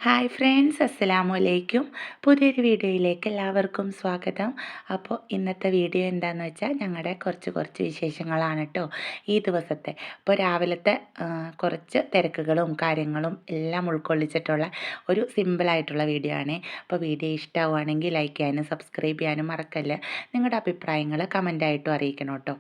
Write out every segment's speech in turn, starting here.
Hi friends, അസ്സലാമു അലൈക്കും. പുതിയൊരു വീഡിയോയിലേക്ക് എല്ലാവർക്കും സ്വാഗതം. അപ്പോൾ ഇന്നത്തെ വീഡിയോ എന്താണെന്ന് വെച്ചാൽ ഞങ്ങളുടെ കുറച്ച് വിശേഷങ്ങളാണ് കേട്ടോ ഈ ദിവസത്തെ. അപ്പോൾ രാവിലത്തെ കുറച്ച് തിരക്കുകളും കാര്യങ്ങളും എല്ലാം ഉൾക്കൊള്ളിച്ചിട്ടുള്ള ഒരു സിമ്പിളായിട്ടുള്ള വീഡിയോ ആണ്. അപ്പോൾ വീഡിയോ ഇഷ്ടമാവുകയാണെങ്കിൽ ലൈക്ക് ചെയ്യാനും സബ്സ്ക്രൈബ് ചെയ്യാനും മറക്കല്ല. നിങ്ങളുടെ അഭിപ്രായങ്ങൾ കമൻ്റായിട്ടും അറിയിക്കണം കേട്ടോ.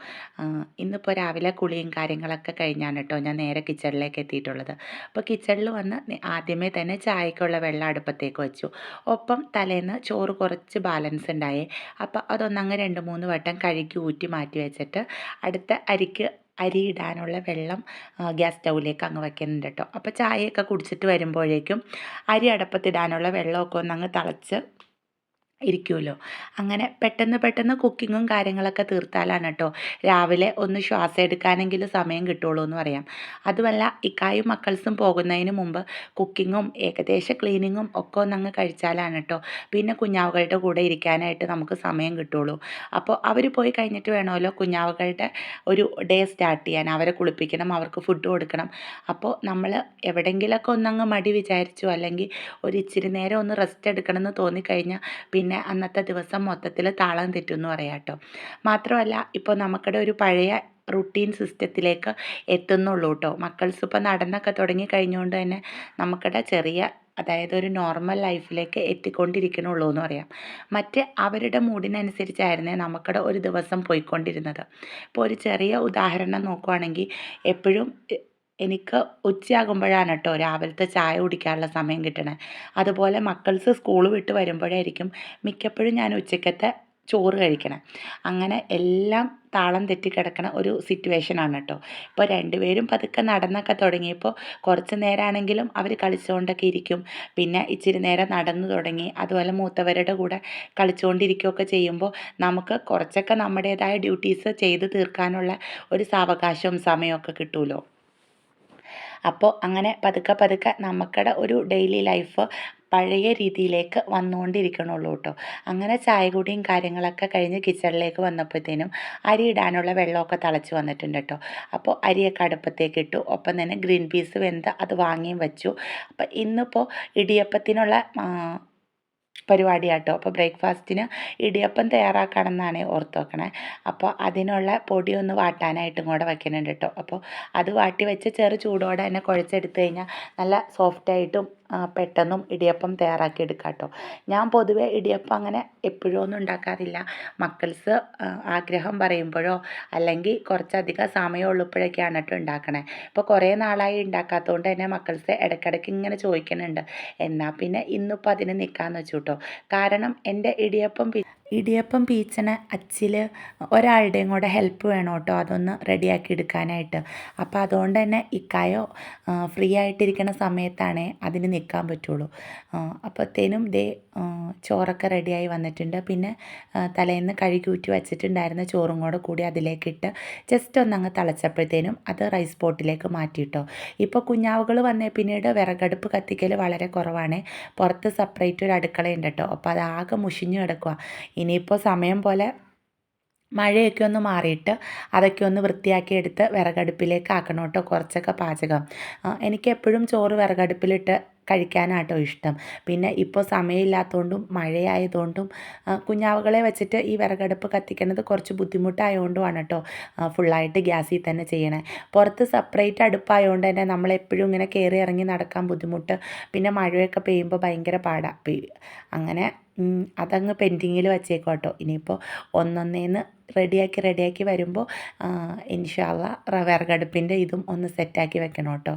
ഇന്നിപ്പോൾ രാവിലെ കുളിയും കാര്യങ്ങളൊക്കെ കഴിഞ്ഞാണ് കേട്ടോ ഞാൻ നേരെ കിച്ചണിലേക്ക് എത്തിയിട്ടുള്ളത്. അപ്പോൾ കിച്ചണിൽ വന്ന് ആദ്യമേ തന്നെ ചായക്കുള്ള വെള്ളം അടുപ്പത്തേക്ക് വെച്ചു. ഒപ്പം തലേന്ന് ചോറ് കുറച്ച് ബാലൻസ് ഉണ്ടായേ, അപ്പോൾ അതൊന്നങ്ങ് 2-3 വട്ടം കഴുകി ഊറ്റി മാറ്റി വെച്ചിട്ട് അടുത്ത അരി ഇടാനുള്ള വെള്ളം ഗ്യാസ് സ്റ്റൗവിലേക്ക് അങ്ങ് വയ്ക്കുന്നുണ്ട് കേട്ടോ. അപ്പോൾ ചായയൊക്കെ കുടിച്ചിട്ട് വരുമ്പോഴേക്കും അരി അടുപ്പത്തിടാനുള്ള വെള്ളമൊക്കെ ഒന്നങ്ങ് തിളച്ച് ഇരിക്കുമല്ലോ. അങ്ങനെ പെട്ടെന്ന് കുക്കിങ്ങും കാര്യങ്ങളൊക്കെ തീർത്താലാണ് കേട്ടോ രാവിലെ ഒന്ന് ശ്വാസം എടുക്കാനെങ്കിലും സമയം കിട്ടുള്ളൂ എന്ന് പറയാം. അതുമല്ല ഇക്കായും മക്കൾസും പോകുന്നതിന് മുമ്പ് കുക്കിങ്ങും ഏകദേശം ക്ലീനിങ്ങും ഒക്കെ ഒന്നങ്ങ് കഴിച്ചാലാണ് കേട്ടോ പിന്നെ കുഞ്ഞാവുകളുടെ കൂടെ ഇരിക്കാനായിട്ട് നമുക്ക് സമയം കിട്ടുള്ളൂ. അപ്പോൾ അവർ പോയി കഴിഞ്ഞിട്ട് വേണമല്ലോ കുഞ്ഞാവുകളുടെ ഒരു ഡേ സ്റ്റാർട്ട് ചെയ്യാൻ. അവരെ കുളിപ്പിക്കണം, അവർക്ക് ഫുഡ് കൊടുക്കണം. അപ്പോൾ നമ്മൾ എവിടെയെങ്കിലുമൊക്കെ ഒന്നങ്ങ് മടി വിചാരിച്ചു അല്ലെങ്കിൽ ഒരു ഇച്ചിരി നേരം ഒന്ന് റെസ്റ്റ് എടുക്കണമെന്ന് തോന്നിക്കഴിഞ്ഞാൽ പിന്നെ അന്നത്തെ ദിവസം മൊത്തത്തിൽ താളം തെറ്റുമെന്ന് പറയാം കേട്ടോ. മാത്രമല്ല ഇപ്പോൾ നമുക്കിടെ ഒരു പഴയ റുട്ടീൻ സിസ്റ്റത്തിലേക്ക് എത്തുന്നുള്ളൂ കേട്ടോ. മക്കൾസ് ഇപ്പോൾ നടന്നൊക്കെ തുടങ്ങി കഴിഞ്ഞുകൊണ്ട് തന്നെ നമുക്കിടെ ചെറിയ അതായത് ഒരു നോർമൽ ലൈഫിലേക്ക് എത്തിക്കൊണ്ടിരിക്കണുള്ളൂ എന്ന് പറയാം. മറ്റ് അവരുടെ മൂഡിനനുസരിച്ചായിരുന്നേ നമുക്കിടെ ഒരു ദിവസം പോയിക്കൊണ്ടിരുന്നത്. ഇപ്പോൾ ഒരു ചെറിയ ഉദാഹരണം നോക്കുവാണെങ്കിൽ എപ്പോഴും എനിക്ക് ഉച്ചയാകുമ്പോഴാണ് കേട്ടോ രാവിലത്തെ ചായ കുടിക്കാനുള്ള സമയം കിട്ടണേ. അതുപോലെ മക്കൾസ് സ്കൂൾ വിട്ട് വരുമ്പോഴായിരിക്കും മിക്കപ്പോഴും ഞാൻ ഉച്ചക്കത്തെ ചോറ് കഴിക്കണം. അങ്ങനെ എല്ലാം താളം തെറ്റിക്കിടക്കണ ഒരു സിറ്റുവേഷനാണ് കേട്ടോ. ഇപ്പോൾ രണ്ടുപേരും പതുക്കെ നടന്നൊക്കെ തുടങ്ങിയപ്പോൾ കുറച്ച് നേരമാണെങ്കിലും അവർ കളിച്ചുകൊണ്ടൊക്കെ ഇരിക്കും. പിന്നെ ഇച്ചിരി നേരം നടന്നു തുടങ്ങി. അതുപോലെ മൂത്തവരുടെ കൂടെ കളിച്ചുകൊണ്ടിരിക്കുകയൊക്കെ ചെയ്യുമ്പോൾ നമുക്ക് കുറച്ചൊക്കെ നമ്മുടേതായ ഡ്യൂട്ടീസ് ചെയ്ത് തീർക്കാനുള്ള ഒരു സാവകാശവും സമയമൊക്കെ കിട്ടുമല്ലോ. അപ്പോൾ അങ്ങനെ പതുക്കെ നമുക്കിടെ ഒരു ഡെയിലി ലൈഫ് പഴയ രീതിയിലേക്ക് വന്നുകൊണ്ടിരിക്കണുള്ളൂ കേട്ടോ. അങ്ങനെ ചായ കുടിയും കാര്യങ്ങളൊക്കെ കഴിഞ്ഞ് കിച്ചണിലേക്ക് വന്നപ്പോഴത്തേനും അരി ഇടാനുള്ള വെള്ളമൊക്കെ തിളച്ച് വന്നിട്ടുണ്ട് കേട്ടോ. അപ്പോൾ അരിയൊക്കെ അടുപ്പത്തേക്ക് ഇട്ടു. ഒപ്പം തന്നെ ഗ്രീൻ പീസ് വെന്ത് അത് വാങ്ങിയും വെച്ചു. അപ്പോൾ ഇന്നിപ്പോൾ ഇടിയപ്പത്തിനുള്ള പരിപാടിയാട്ടോ. അപ്പോൾ ബ്രേക്ക്ഫാസ്റ്റിന് ഇടിയപ്പം തയ്യാറാക്കണമെന്നാണ് ഓർത്ത് വെക്കണേ. അപ്പോൾ അതിനുള്ള പൊടി ഒന്ന് വാട്ടാനായിട്ടും കൂടെ വയ്ക്കുന്നുണ്ട് കേട്ടോ. അപ്പോൾ അത് വാട്ടി വെച്ച് ചെറു ചൂടോടെ തന്നെ കുഴച്ചെടുത്ത് കഴിഞ്ഞാൽ നല്ല സോഫ്റ്റായിട്ടും പെട്ടെന്നും ഇടിയപ്പം തയ്യാറാക്കി എടുക്കാം കേട്ടോ. ഞാൻ പൊതുവേ ഇടിയപ്പം അങ്ങനെ എപ്പോഴും ഒന്നും ഉണ്ടാക്കാറില്ല. മക്കൾസ് ആഗ്രഹം പറയുമ്പോഴോ അല്ലെങ്കിൽ കുറച്ചധികം സമയമുള്ളപ്പോഴൊക്കെയാണ് കേട്ടോ ഉണ്ടാക്കണേ. ഇപ്പോൾ കുറേ നാളായി ഉണ്ടാക്കാത്തതുകൊണ്ട് തന്നെ മക്കൾസ് ഇടയ്ക്കിടയ്ക്ക് ഇങ്ങനെ ചോദിക്കുന്നുണ്ട്. എന്നാൽ പിന്നെ ഇന്നിപ്പോൾ അതിന് നിൽക്കാമെന്ന് വെച്ചു കേട്ടോ. കാരണം എൻ്റെ ഇടിയപ്പം പീച്ചണ അച്ചിൽ ഒരാളുടെയും കൂടെ ഹെൽപ്പ് വേണം കേട്ടോ അതൊന്ന് റെഡിയാക്കി എടുക്കാനായിട്ട്. അപ്പോൾ അതുകൊണ്ട് തന്നെ ഇക്കായോ ഫ്രീ ആയിട്ടിരിക്കുന്ന സമയത്താണേ അതിന് നിൽക്കാൻ പറ്റുള്ളൂ. അപ്പോഴത്തേനും ചോറൊക്കെ റെഡിയായി വന്നിട്ടുണ്ട്. പിന്നെ തലേന്ന് കഴുകി ഊറ്റി വച്ചിട്ടുണ്ടായിരുന്ന ചോറും കൂടി അതിലേക്കിട്ട് ജസ്റ്റ് ഒന്നങ്ങ് തിളച്ചപ്പോഴത്തേനും അത് റൈസ് പോട്ടിലേക്ക് മാറ്റിയിട്ടോ. ഇപ്പോൾ കുഞ്ഞാവുകൾ വന്നേ പിന്നീട് വിറകടുപ്പ് കത്തിക്കൽ വളരെ കുറവാണ്. പുറത്ത് സെപ്പറേറ്റ് ഒരു അടുക്കളയുണ്ട് കേട്ടോ. അപ്പോൾ അതാകെ മുഷിഞ്ഞ് കിടക്കുക. ഇനിയിപ്പോൾ സമയം പോലെ മഴയൊക്കെ ഒന്ന് മാറിയിട്ട് അതൊക്കെ ഒന്ന് വൃത്തിയാക്കി എടുത്ത് വിറകടുപ്പിലേക്ക് ആക്കണം കേട്ടോ കുറച്ചൊക്കെ പാചകം. എനിക്കെപ്പോഴും ചോറ് വിറകടുപ്പിലിട്ട് കഴിക്കാനാട്ടോ ഇഷ്ടം. പിന്നെ ഇപ്പോൾ സമയമില്ലാത്തതുകൊണ്ടും മഴയായതുകൊണ്ടും കുഞ്ഞാവുകളെ വെച്ചിട്ട് ഈ വിറകടുപ്പ് കത്തിക്കുന്നത് കുറച്ച് ബുദ്ധിമുട്ടായതുകൊണ്ടുമാണ് കേട്ടോ ഫുള്ളായിട്ട് ഗ്യാസിൽ തന്നെ ചെയ്യണേ. പുറത്ത് സെപ്പറേറ്റ് അടുപ്പായതുകൊണ്ട് തന്നെ നമ്മളെപ്പോഴും ഇങ്ങനെ കയറി ഇറങ്ങി നടക്കാൻ ബുദ്ധിമുട്ട്. പിന്നെ മഴയൊക്കെ പെയ്യുമ്പോൾ ഭയങ്കര പാടാണ്. അങ്ങനെ അതങ്ങ് പെൻഡിങ്ങിൽ വച്ചേക്കും കേട്ടോ. ഇനിയിപ്പോൾ ഒന്നൊന്നേന്ന് റെഡിയാക്കി വരുമ്പോൾ ഇൻഷാ അള്ളാ വിറകടുപ്പിൻ്റെ ഇതും ഒന്ന് സെറ്റാക്കി വെക്കണം കേട്ടോ.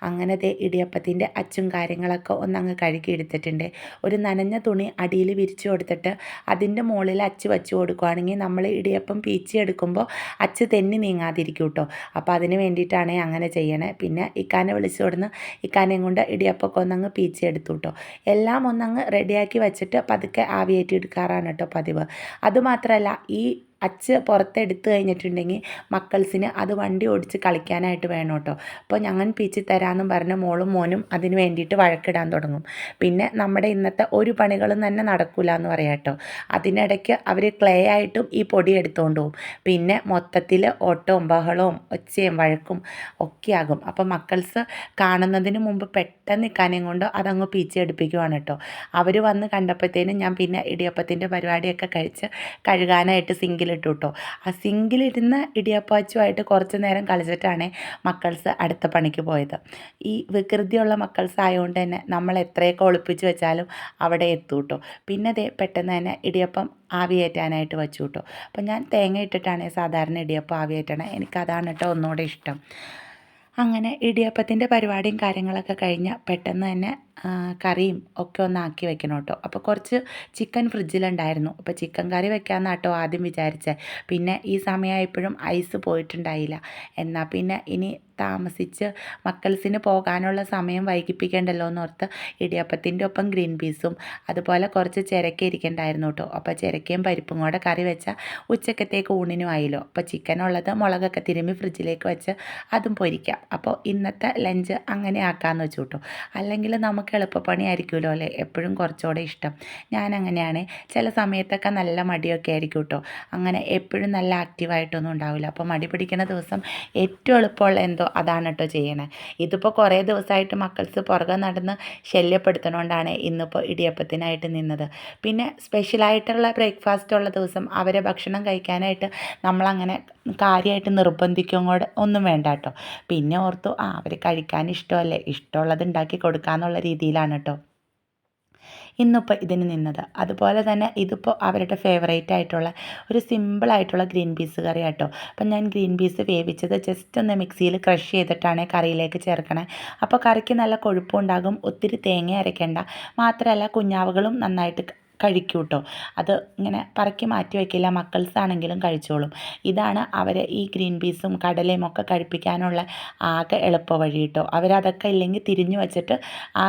അങ്ങനെ ഇടിയപ്പത്തിൻ്റെ അച്ചും കാര്യങ്ങളൊക്കെ ഒന്നങ്ങ് കഴുകി എടുത്തിട്ടുണ്ട്. ഒരു നനഞ്ഞ തുണി അടിയിൽ വിരിച്ചു കൊടുത്തിട്ട് അതിൻ്റെ മുകളിൽ അച്ച് വെച്ച് കൊടുക്കുകയാണെങ്കിൽ നമ്മൾ ഇടിയപ്പം പീച്ചി എടുക്കുമ്പോൾ അച്ച് തെന്നി നീങ്ങാതിരിക്കും കേട്ടോ. അപ്പോൾ അതിന് വേണ്ടിയിട്ടാണ് അങ്ങനെ ചെയ്യണേ. പിന്നെ ഇക്കാനെ വിളിച്ചു കൊടുന്ന് ഇക്കാനെയും കൊണ്ട് ഇടിയപ്പമൊക്കെ ഒന്നങ്ങ് പീച്ചി എടുത്തു കേട്ടോ. എല്ലാം ഒന്നങ്ങ് റെഡിയാക്കി വെച്ചിട്ട് പതുക്കെ ആവിയേറ്റി എടുക്കാറാണ് കേട്ടോ പതിവ്. അതുമാത്രമല്ല ഈ അച്ച് പുറത്തെടുത്ത് കഴിഞ്ഞിട്ടുണ്ടെങ്കിൽ മക്കൾസിന് അത് വണ്ടി ഓടിച്ച് കളിക്കാനായിട്ട് വേണം കേട്ടോ. അപ്പോൾ ഞങ്ങൾ പീച്ചി തരാമെന്നും പറഞ്ഞ് മോളും മോനും അതിന് വേണ്ടിയിട്ട് വഴക്കിടാൻ തുടങ്ങും. പിന്നെ നമ്മുടെ ഇന്നത്തെ ഒരു പണികളും തന്നെ നടക്കില്ല എന്ന് പറയാം കേട്ടോ. അതിനിടയ്ക്ക് അവർ ക്ലേ ആയിട്ടും ഈ പൊടി എടുത്തുകൊണ്ട് പോകും. പിന്നെ മൊത്തത്തിൽ ഓട്ടവും ബഹളവും ഒച്ചയും വഴക്കും ഒക്കെ ആകും. അപ്പോൾ മക്കൾസ് കാണുന്നതിന് മുമ്പ് പെട്ടെന്ന് ഇക്കാനെയും കൊണ്ട് അതങ്ങ് പീച്ചെടുപ്പിക്കുവാണ് കേട്ടോ. അവർ വന്ന് കണ്ടപ്പോഴത്തേനും ഞാൻ പിന്നെ ഇടിയപ്പത്തിൻ്റെ പരിപാടിയൊക്കെ കഴിച്ച് കഴുകാനായിട്ട് സിങ്കിലിട്ടു കേട്ടോ. ആ സിങ്കിലിരുന്ന് ഇടിയപ്പച്ചുമായിട്ട് കുറച്ച് നേരം കളിച്ചിട്ടാണ് മക്കൾസ് അടുത്ത പണിക്ക് പോയത്. ഈ വികൃതിയുള്ള മക്കൾസ് ആയതുകൊണ്ട് തന്നെ നമ്മൾ എത്രയൊക്കെ ഒളിപ്പിച്ച് വെച്ചാലും അവിടെ എത്തും കേട്ടോ. പിന്നെ ദേ പെട്ടെന്ന് തന്നെ ഇടിയപ്പം ആവിയേറ്റാനായിട്ട് വെച്ചു കേട്ടോ. അപ്പം ഞാൻ തേങ്ങ ഇട്ടിട്ടാണ് സാധാരണ ഇടിയപ്പം ആവിയേറ്റണേ. എനിക്കതാണ് കേട്ടോ ഒന്നുകൂടെ ഇഷ്ടം. അങ്ങനെ ഇടിയപ്പത്തിൻ്റെ പരിപാടിയും കാര്യങ്ങളൊക്കെ കഴിഞ്ഞ് പെട്ടെന്ന് തന്നെ കറിയും ഒക്കെ ഒന്ന് ആക്കി വെക്കണം കേട്ടോ. അപ്പോൾ കുറച്ച് ചിക്കൻ ഫ്രിഡ്ജിലുണ്ടായിരുന്നു. അപ്പോൾ ചിക്കൻ കറി വെക്കാമെന്ന് കേട്ടോ ആദ്യം വിചാരിച്ചത്. പിന്നെ ഈ സമയമായപ്പോഴും ഐസ് പോയിട്ടുണ്ടായില്ല. എന്നാൽ പിന്നെ ഇനി താമസിച്ച് മക്കൾസിന് പോകാനുള്ള സമയം വൈകിപ്പിക്കേണ്ടല്ലോ എന്നോർത്ത് ഇടിയപ്പത്തിൻ്റെ ഒപ്പം ഗ്രീൻ പീസും അതുപോലെ കുറച്ച് ചിരക്ക ഇരിക്കണ്ടായിരുന്നു കേട്ടോ. അപ്പോൾ ചിരക്കയും പരിപ്പും കൂടെ കറി വെച്ചാൽ ഉച്ചക്കത്തേക്ക് ഊണിനും ആയില്ലോ. അപ്പോൾ ചിക്കനുള്ളത് മുളകൊക്കെ തിരുമ്മി ഫ്രിഡ്ജിലേക്ക് വെച്ച് അതും പൊരിക്കാം. അപ്പോൾ ഇന്നത്തെ ലഞ്ച് അങ്ങനെ ആക്കാമെന്ന് വെച്ചു കേട്ടോ. അല്ലെങ്കിൽ നമുക്ക് എളുപ്പപ്പണി ആയിരിക്കുമല്ലോ അല്ലേ എപ്പോഴും കുറച്ചുകൂടെ ഇഷ്ടം. ഞാനങ്ങനെയാണ്. ചില സമയത്തൊക്കെ നല്ല മടിയൊക്കെ ആയിരിക്കും കേട്ടോ. അങ്ങനെ എപ്പോഴും നല്ല ആക്റ്റീവായിട്ടൊന്നും ഉണ്ടാവില്ല. അപ്പോൾ മടി പിടിക്കുന്ന ദിവസം ഏറ്റവും എളുപ്പമുള്ള എന്തോ അതാണ് കേട്ടോ ചെയ്യണേ. ഇതിപ്പോൾ കുറേ ദിവസമായിട്ട് മക്കൾസ് പുറകെ നടന്ന് ശല്യപ്പെടുത്തുന്നതുകൊണ്ടാണ് ഇന്നിപ്പോൾ ഇടിയപ്പത്തിനായിട്ട് നിന്നത്. പിന്നെ സ്പെഷ്യലായിട്ടുള്ള ബ്രേക്ക്ഫാസ്റ്റ് ഉള്ള ദിവസം അവരെ ഭക്ഷണം കഴിക്കാനായിട്ട് നമ്മളങ്ങനെ കാര്യമായിട്ട് നിർബന്ധിക്കും കൂടെ ഒന്നും വേണ്ട കേട്ടോ. പിന്നെ ഓർത്തു അവർ കഴിക്കാൻ ഇഷ്ടമല്ലേ, ഇഷ്ടമുള്ളത് ഉണ്ടാക്കി കൊടുക്കാമെന്നുള്ള രീതിയിലാണ് കേട്ടോ ഇന്നിപ്പോൾ ഇതിന് നിന്നത്. അതുപോലെ തന്നെ ഇതിപ്പോൾ അവരുടെ ഫേവറേറ്റ് ആയിട്ടുള്ള ഒരു സിമ്പിളായിട്ടുള്ള ഗ്രീൻ പീസ് കറി കേട്ടോ. അപ്പം ഞാൻ ഗ്രീൻ പീസ് വേവിച്ചത് ജസ്റ്റ് ഒന്ന് മിക്സിയിൽ ക്രഷ് ചെയ്തിട്ടാണ് കറിയിലേക്ക് ചേർക്കണേ. അപ്പോൾ കറിക്ക് നല്ല കൊഴുപ്പുണ്ടാകും, ഒത്തിരി തേങ്ങ അരയ്ക്കേണ്ട. മാത്രമല്ല കുഞ്ഞാവുകളും നന്നായിട്ട് കഴിക്കും കേട്ടോ. അത് ഇങ്ങനെ പറക്കി മാറ്റി വയ്ക്കില്ല, മക്കൾസ് ആണെങ്കിലും കഴിച്ചോളും. ഇതാണ് അവരെ ഈ ഗ്രീൻ പീസും കടലയും ഒക്കെ കഴിപ്പിക്കാനുള്ള ആകെ എളുപ്പ വഴി കേട്ടോ. അവരതൊക്കെ ഇല്ലെങ്കിൽ തിരിഞ്ഞു വച്ചിട്ട് ആ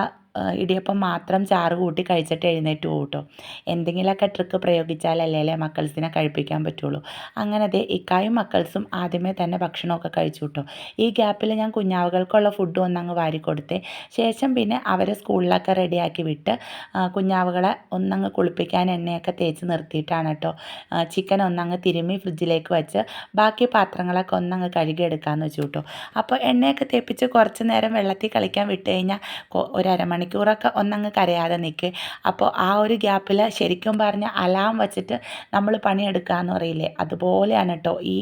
ഇടിയപ്പം മാത്രം ചാറ് കൂട്ടി കഴിച്ചിട്ട് എഴുന്നേറ്റ് പോകും കേട്ടോ. എന്തെങ്കിലുമൊക്കെ ട്രിക്ക് പ്രയോഗിച്ചാലല്ലേ മക്കൾസിനെ കഴിപ്പിക്കാൻ പറ്റുള്ളൂ. അങ്ങനെ ദേ ഇക്കായും മക്കൾസും ആദ്യമേ തന്നെ ഭക്ഷണമൊക്കെ കഴിച്ചു കേട്ടോ. ഈ ഗ്യാപ്പിൽ ഞാൻ കുഞ്ഞാവുകൾക്കുള്ള ഫുഡ് ഒന്നങ്ങ് വാരിക്കൊടുത്തേ. ശേഷം പിന്നെ അവരെ സ്കൂളിലൊക്കെ റെഡിയാക്കി വിട്ട് കുഞ്ഞാവുകളെ ഒന്നങ്ങ് കുളിപ്പിക്കാൻ എണ്ണയൊക്കെ തേച്ച് നിർത്തിയിട്ടാണ് കേട്ടോ ചിക്കൻ ഒന്നങ്ങ് തിരുമ്മി ഫ്രിഡ്ജിലേക്ക് വെച്ച് ബാക്കി പാത്രങ്ങളൊക്കെ ഒന്നങ്ങ് കഴുകിയെടുക്കാമെന്ന് വെച്ചു കേട്ടോ. അപ്പോൾ എണ്ണയൊക്കെ തേപ്പിച്ച് കുറച്ച് നേരം വെള്ളത്തിൽ കളിക്കാൻ വിട്ട് കഴിഞ്ഞാൽ ഒരു അരമണിക്കൂറൊക്കെ ഒന്നങ്ങ് കരയാതെ നിൽക്കുക. അപ്പോൾ ആ ഒരു ഗ്യാപ്പിൽ ശരിക്കും പറഞ്ഞാൽ അലാം വെച്ചിട്ട് നമ്മൾ പണിയെടുക്കുക എന്ന് പറയില്ലേ, അതുപോലെയാണ് കേട്ടോ ഈ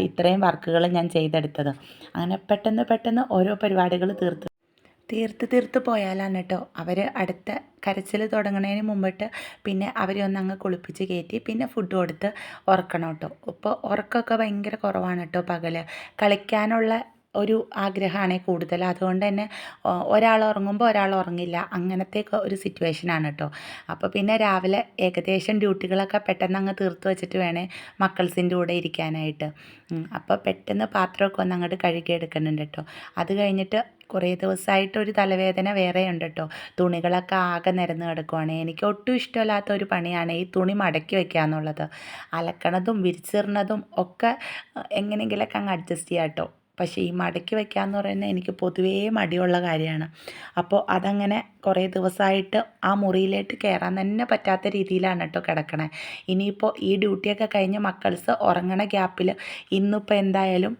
ഇത്രയും വർക്കുകൾ ഞാൻ ചെയ്തെടുത്തത്. അങ്ങനെ പെട്ടെന്ന് ഓരോ പരിപാടികൾ തീർത്ത് പോയാലാണ് കേട്ടോ അവർ അടുത്ത കരച്ചിൽ തുടങ്ങുന്നതിന് മുമ്പിട്ട് പിന്നെ അവരെ ഒന്നങ്ങ് കുളിപ്പിച്ച് കയറ്റി പിന്നെ ഫുഡ് കൊടുത്ത് ഉറക്കണം കേട്ടോ. ഇപ്പോൾ ഉറക്കമൊക്കെ ഭയങ്കര കുറവാണ് കേട്ടോ. പകൽ കളിക്കാനുള്ള ഒരു ആഗ്രഹമാണ് കൂടുതൽ. അതുകൊണ്ട് തന്നെ ഒരാൾ ഉറങ്ങുമ്പോൾ ഒരാൾ ഉറങ്ങില്ല, അങ്ങനത്തെ ഒരു സിറ്റുവേഷനാണ് കേട്ടോ. അപ്പോൾ പിന്നെ രാവിലെ ഏകദേശം ഡ്യൂട്ടികളൊക്കെ പെട്ടെന്ന് അങ്ങ് തീർത്ത് വെച്ചിട്ട് വേണേ മക്കൾസിൻ്റെ കൂടെ ഇരിക്കാനായിട്ട്. അപ്പോൾ പെട്ടെന്ന് പാത്രമൊക്കെ ഒന്ന് അങ്ങോട്ട് കഴുകിയെടുക്കുന്നുണ്ട് കേട്ടോ. അത് കഴിഞ്ഞിട്ട് കുറേ ദിവസമായിട്ടൊരു തലവേദന വേറെ ഉണ്ട് കേട്ടോ. തുണികളൊക്കെ ആകെ നിരന്ന് കിടക്കുവാണ്. എനിക്ക് ഒട്ടും ഇഷ്ടമില്ലാത്ത ഒരു പണിയാണ് ഈ തുണി മടക്കി വയ്ക്കുക എന്നുള്ളത്. അലക്കണതും വിരിച്ചിടുന്നതും ഒക്കെ എങ്ങനെയെങ്കിലൊക്കെ അങ്ങ് അഡ്ജസ്റ്റ് ചെയ്യാം കേട്ടോ. പക്ഷേ ഈ മടക്കി വയ്ക്കുക എന്ന് പറയുന്നത് എനിക്ക് പൊതുവേ മടിയുള്ള കാര്യമാണ്. അപ്പോൾ അതങ്ങനെ കുറേ ദിവസമായിട്ട് ആ മുറിയിലേക്ക് കയറാൻ തന്നെ പറ്റാത്ത രീതിയിലാണ് കേട്ടോ കിടക്കണേ. ഇനിയിപ്പോൾ ഈ ഡ്യൂട്ടിയൊക്കെ കഴിഞ്ഞ് മക്കൾസ് ഉറങ്ങണ ഗ്യാപ്പിൽ ഇന്നിപ്പോൾ എന്തായാലും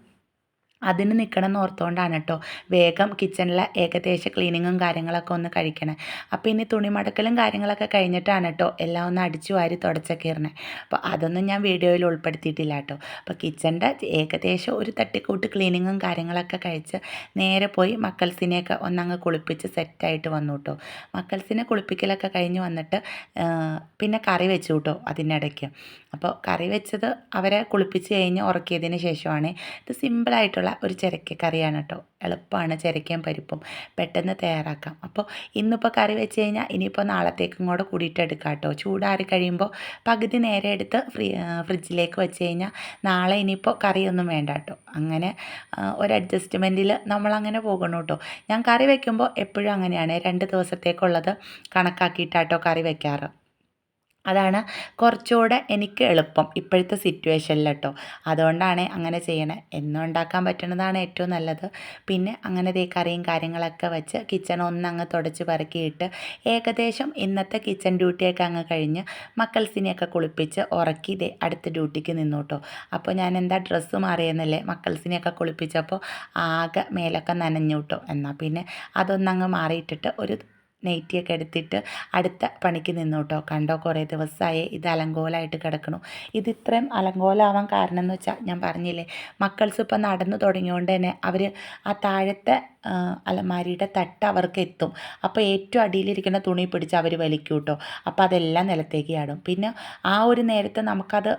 അതിന് നിൽക്കണം എന്ന് ഓർത്തുകൊണ്ടാണ് കേട്ടോ വേഗം കിച്ചണിലെ ഏകദേശ ക്ലീനിങ്ങും കാര്യങ്ങളൊക്കെ ഒന്ന് കഴിക്കണേ. അപ്പോൾ ഇനി തുണി മടക്കലും കാര്യങ്ങളൊക്കെ കഴിഞ്ഞിട്ടാണ് കേട്ടോ എല്ലാം ഒന്ന് അടിച്ചു വാരി തുടച്ചൊക്കെ ഇറങ്ങേ. അപ്പോൾ അതൊന്നും ഞാൻ വീഡിയോയിൽ ഉൾപ്പെടുത്തിയിട്ടില്ല കേട്ടോ. അപ്പോൾ കിച്ചണിൻ്റെ ഏകദേശം ഒരു തട്ടിക്കൂട്ട് ക്ലീനിങ്ങും കാര്യങ്ങളൊക്കെ കഴിച്ച് നേരെ പോയി മക്കൾസിനെയൊക്കെ ഒന്നങ്ങ് കുളിപ്പിച്ച് സെറ്റായിട്ട് വന്നു കേട്ടോ. മക്കൾസിനെ കുളിപ്പിക്കലൊക്കെ കഴിഞ്ഞ് വന്നിട്ട് പിന്നെ കറി വെച്ചു കേട്ടോ അതിനിടയ്ക്ക്. അപ്പോൾ കറി വെച്ചത് അവരെ കുളിപ്പിച്ച് കഴിഞ്ഞ് ഉറക്കിയതിന് ശേഷമാണ്. ഇത് സിമ്പിളായിട്ടുള്ള ഒരു ചിരക്കക്കറിയാണ് കേട്ടോ. എളുപ്പമാണ്, ചിരക്കയും പരിപ്പും പെട്ടെന്ന് തയ്യാറാക്കാം. അപ്പോൾ ഇന്നിപ്പോൾ കറി വെച്ച് കഴിഞ്ഞാൽ ഇനിയിപ്പോൾ നാളത്തേക്കും കൂടെ കൂടിയിട്ട് എടുക്കാം കേട്ടോ. ചൂടാറി കഴിയുമ്പോൾ പകുതി നേരെ എടുത്ത് ഫ്രിഡ്ജിലേക്ക് വെച്ച് കഴിഞ്ഞാൽ നാളെ ഇനിയിപ്പോൾ കറിയൊന്നും വേണ്ട കേട്ടോ. അങ്ങനെ ഒരു അഡ്ജസ്റ്റ്മെൻറ്റിൽ നമ്മളങ്ങനെ പോകണം കേട്ടോ. ഞാൻ കറി വയ്ക്കുമ്പോൾ എപ്പോഴും അങ്ങനെയാണ് 2 ദിവസത്തേക്കുള്ളത് കണക്കാക്കിയിട്ടാട്ടോ കറി വയ്ക്കാറ്. അതാണ് കുറച്ചുകൂടെ എനിക്ക് എളുപ്പം ഇപ്പോഴത്തെ സിറ്റുവേഷനിൽ കേട്ടോ. അതുകൊണ്ടാണ് അങ്ങനെ ചെയ്യണേ. എന്നും ഉണ്ടാക്കാൻ പറ്റുന്നതാണ് ഏറ്റവും നല്ലത്. പിന്നെ അങ്ങനെ ദേ കറിയും കാര്യങ്ങളൊക്കെ വെച്ച് കിച്ചൺ ഒന്നങ്ങ് തുടച്ച് പറക്കിയിട്ട് ഏകദേശം ഇന്നത്തെ കിച്ചൺ ഡ്യൂട്ടിയൊക്കെ അങ്ങ് കഴിഞ്ഞ് മക്കൾസിനെയൊക്കെ കുളിപ്പിച്ച് ഉറക്കി ദേ അടുത്ത ഡ്യൂട്ടിക്ക് നിന്നു കേട്ടോ. അപ്പോൾ ഞാൻ എന്താ ഡ്രസ്സ് മാറിയെന്നല്ലേ, മക്കൾസിനെയൊക്കെ കുളിപ്പിച്ചപ്പോൾ ആകെ മേലൊക്കെ നനഞ്ഞു കേട്ടോ. എന്നാൽ പിന്നെ അതൊന്നങ്ങ് മാറിയിട്ടിട്ട് ഒരു നെയ്റ്റിയൊക്കെ എടുത്തിട്ട് അടുത്ത പണിക്ക് നിന്നു കേട്ടോ. കണ്ടോ, കുറേ ദിവസമായി ഇത് അലങ്കോലമായിട്ട് കിടക്കണു. ഇത് ഇത്രയും അലങ്കോലമാവാൻ കാരണം എന്ന് വെച്ചാൽ ഞാൻ പറഞ്ഞില്ലേ, മക്കൾസ് ഇപ്പം നടന്നു തുടങ്ങിയോണ്ട് തന്നെ അവർ ആ താഴത്തെ അലമാരിയുടെ തട്ട് അവർക്ക് എത്തും. അപ്പോൾ ഏറ്റവും അടിയിലിരിക്കുന്ന തുണി പിടിച്ച് അവർ വലിക്കും കേട്ടോ. അപ്പോൾ അതെല്ലാം നിലത്തേക്ക് ചാടും. പിന്നെ ആ ഒരു നേരത്ത് നമുക്കത്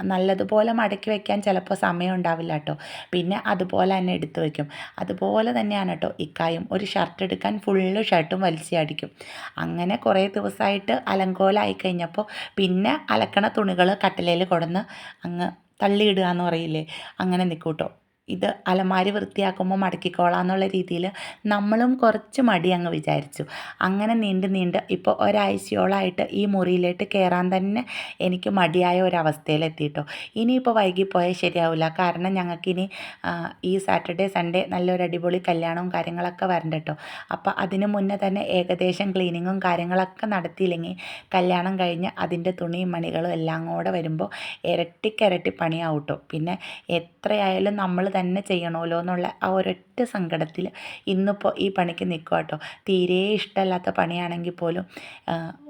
നല്ലതുപോലെ മടക്കി വയ്ക്കാൻ ചിലപ്പോൾ സമയം ഉണ്ടാവില്ല കേട്ടോ. പിന്നെ അതുപോലെ തന്നെ എടുത്ത് വയ്ക്കും. അതുപോലെ തന്നെയാണ് കേട്ടോ ഇക്കായും. ഒരു ഷർട്ട് എടുക്കാൻ ഫുള്ള് ഷർട്ടും വലിച്ച് അടിക്കും. അങ്ങനെ കുറേ ദിവസമായിട്ട് അലങ്കോലമായി കഴിഞ്ഞപ്പോൾ പിന്നെ അലക്കണ തുണികൾ കട്ടിലയിൽ കൊണ്ടുവന്ന് അങ്ങ് തള്ളിയിടുക എന്ന് പറയില്ലേ, അങ്ങനെ നിൽക്കും കേട്ടോ. ഇത് അലമാരി വൃത്തിയാക്കുമ്പോൾ മടക്കിക്കോളാം എന്നുള്ള രീതിയിൽ നമ്മളും കുറച്ച് മടി അങ്ങ് വിചാരിച്ചു. അങ്ങനെ നീണ്ട് ഇപ്പോൾ ഒരാഴ്ചയോളമായിട്ട് ഈ മുറിയിലേക്ക് കയറാൻ തന്നെ എനിക്ക് മടിയായ ഒരവസ്ഥയിലെത്തിയിട്ടോ. ഇനിയിപ്പോൾ വൈകിപ്പോയാൽ ശരിയാവില്ല. കാരണം ഞങ്ങൾക്കിനി ഈ സാറ്റർഡേ സൺഡേ നല്ലൊരു അടിപൊളി കല്യാണവും കാര്യങ്ങളൊക്കെ വരണ്ട കേട്ടോ. അപ്പോൾ അതിന് മുന്നേ തന്നെ ഏകദേശം ക്ലീനിങ്ങും കാര്യങ്ങളൊക്കെ നടത്തിയില്ലെങ്കിൽ കല്യാണം കഴിഞ്ഞ് അതിൻ്റെ തുണിയും മണികളും എല്ലാം കൂടെ വരുമ്പോൾ ഇരട്ടിക്കിരട്ടി പണിയാവും കേട്ടോ. പിന്നെ എത്രയായാലും നമ്മൾ തന്നെ ചെയ്യണമല്ലോ എന്നുള്ള ആ ഒരൊറ്റ സങ്കടത്തിൽ ഇന്നിപ്പോൾ ഈ പണിക്ക് നിൽക്കുക കേട്ടോ. തീരെ ഇഷ്ടമല്ലാത്ത പണിയാണെങ്കിൽ പോലും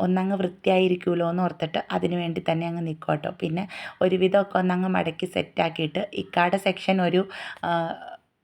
ഒന്നങ്ങ് വൃത്തിയായിരിക്കുമല്ലോ എന്ന് ഓർത്തിട്ട് അതിന് വേണ്ടി തന്നെ അങ്ങ് നിൽക്കുക കേട്ടോ. പിന്നെ ഒരുവിധമൊക്കെ ഒന്നങ്ങ് മടക്കി സെറ്റാക്കിയിട്ട് ഇക്കാടെ സെക്ഷൻ ഒരു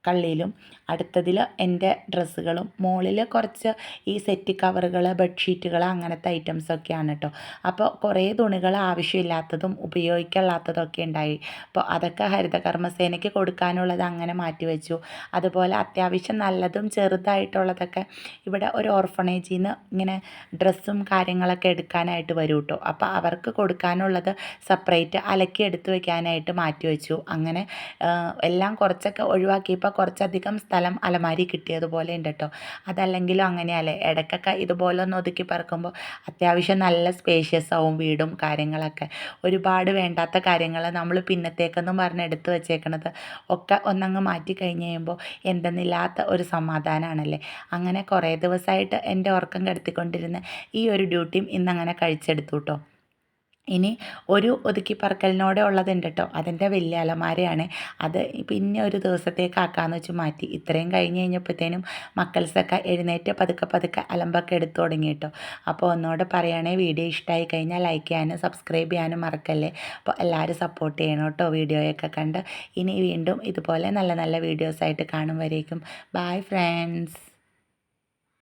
കള്ളിയിലും അടുത്തതിൽ എൻ്റെ ഡ്രസ്സുകളും മുകളിൽ കുറച്ച് ഈ സെറ്റ് കവറുകൾ, ബെഡ്ഷീറ്റുകൾ അങ്ങനത്തെ ഐറ്റംസൊക്കെയാണ് കേട്ടോ. അപ്പോൾ കുറേ തുണികൾ ആവശ്യമില്ലാത്തതും ഉപയോഗിക്കാനുള്ളതൊക്കെ ഉണ്ടായി. അപ്പോൾ അതൊക്കെ ഹരിതകർമ്മസേനയ്ക്ക് കൊടുക്കാനുള്ളത് അങ്ങനെ മാറ്റിവെച്ചു. അതുപോലെ അത്യാവശ്യം നല്ലതും ചെറുതായിട്ടുള്ളതൊക്കെ ഇവിടെ ഒരു ഓർഫണേജിൽ നിന്ന് ഇങ്ങനെ ഡ്രസ്സും കാര്യങ്ങളൊക്കെ എടുക്കാനായിട്ട് വരും കേട്ടോ. അപ്പോൾ അവർക്ക് കൊടുക്കാനുള്ളത് സെപ്പറേറ്റ് അലക്കി എടുത്ത് വയ്ക്കാനായിട്ട് മാറ്റിവെച്ചു. അങ്ങനെ എല്ലാം കുറച്ചൊക്കെ ഒഴിവാക്കിയപ്പോൾ കുറച്ചധികം സ്ഥലം അലമാരി കിട്ടിയതുപോലെ ഉണ്ട് കേട്ടോ. അതല്ലെങ്കിലും അങ്ങനെയല്ലേ, ഇടയ്ക്കൊക്കെ ഇതുപോലെ ഒന്ന് ഒതുക്കി പറക്കുമ്പോൾ അത്യാവശ്യം നല്ല സ്പേഷ്യസ് ആവും വീടും കാര്യങ്ങളൊക്കെ. ഒരുപാട് വേണ്ടാത്ത കാര്യങ്ങൾ നമ്മൾ പിന്നത്തേക്കെന്നും പറഞ്ഞ് എടുത്ത് വെച്ചേക്കണത് ഒക്കെ ഒന്നങ്ങ് മാറ്റി കഴിഞ്ഞ് കഴിയുമ്പോൾ എന്തെന്നില്ലാത്ത ഒരു സമാധാനമാണല്ലേ. അങ്ങനെ കുറേ ദിവസമായിട്ട് എൻ്റെ ഉറക്കം കെടുത്തിക്കൊണ്ടിരുന്ന ഈ ഒരു ഡ്യൂട്ടിയും ഇന്നങ്ങനെ കഴിച്ചെടുത്തു കേട്ടോ. ഇനി ഒരു ഒതുക്കി പറക്കലിനോടെ ഉള്ളതുണ്ട് കേട്ടോ. അതിൻ്റെ വലിയ അലമാരയാണ്. അത് പിന്നെ ഒരു ദിവസത്തേക്കാക്കാമെന്ന് വെച്ച് മാറ്റി. ഇത്രയും കഴിഞ്ഞ് കഴിഞ്ഞപ്പോഴത്തേനും മക്കൾസൊക്കെ എഴുന്നേറ്റ് പതുക്കെ അലമ്പൊക്കെ എടുത്തു തുടങ്ങി കേട്ടോ. അപ്പോൾ ഒന്നുകൂടെ പറയുകയാണെ, വീഡിയോ ഇഷ്ടമായി കഴിഞ്ഞാൽ ലൈക്ക് ചെയ്യാനും സബ്സ്ക്രൈബ് ചെയ്യാനും മറക്കല്ലേ. അപ്പോൾ എല്ലാവരും സപ്പോർട്ട് ചെയ്യണം കേട്ടോ വീഡിയോയൊക്കെ കണ്ട്. ഇനി വീണ്ടും ഇതുപോലെ നല്ല നല്ല വീഡിയോസായിട്ട് കാണും വരേക്കും. Bye friends.